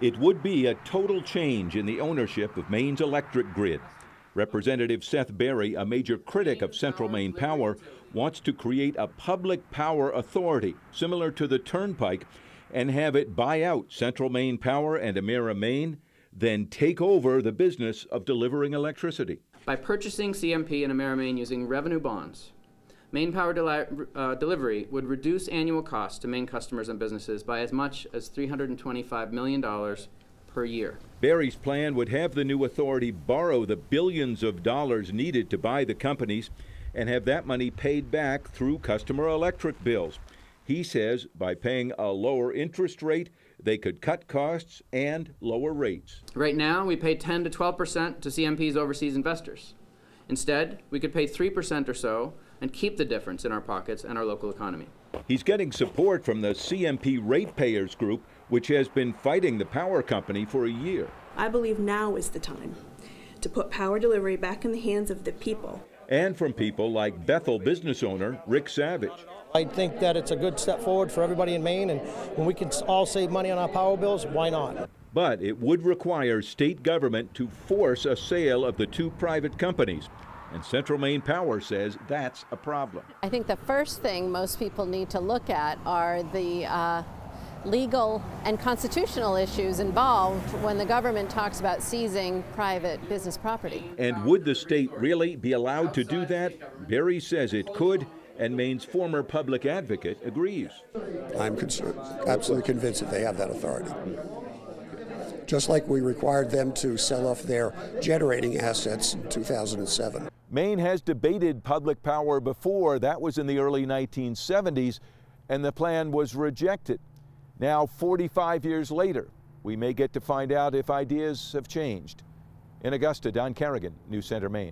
It would be a total change in the ownership of Maine's electric grid. Representative Seth Berry, a major critic of Central Maine Power, wants to create a public power authority similar to the Turnpike and have it buy out Central Maine Power and Emera Maine, then take over the business of delivering electricity. By purchasing CMP and Emera Maine using revenue bonds, Maine Power Delivery would reduce annual costs to Maine customers and businesses by as much as $325 million per year. Berry's plan would have the new authority borrow the billions of dollars needed to buy the companies and have that money paid back through customer electric bills. He says by paying a lower interest rate, they could cut costs and lower rates. Right now, we pay 10 to 12% to CMP's overseas investors. Instead, we could pay 3% or so and keep the difference in our pockets and our local economy. He's getting support from the CMP Ratepayers Group, which has been fighting the power company for a year. I believe now is the time to put power delivery back in the hands of the people. And from people like Bethel business owner Rick Savage. I think that it's a good step forward for everybody in Maine, and when we can all save money on our power bills, why not? But it would require state government to force a sale of the two private companies. And Central Maine Power says that's a problem. I think the first thing most people need to look at are the legal and constitutional issues involved when the government talks about seizing private business property. And would the state really be allowed to do that? Berry says it could, and Maine's former public advocate agrees. I'm absolutely convinced that they have that authority. Just like we required them to sell off their generating assets in 2007. Maine has debated public power before. That was in the early 1970s, and the plan was rejected. Now, 45 years later, we may get to find out if ideas have changed. In Augusta, Don Carrigan, News Center, Maine.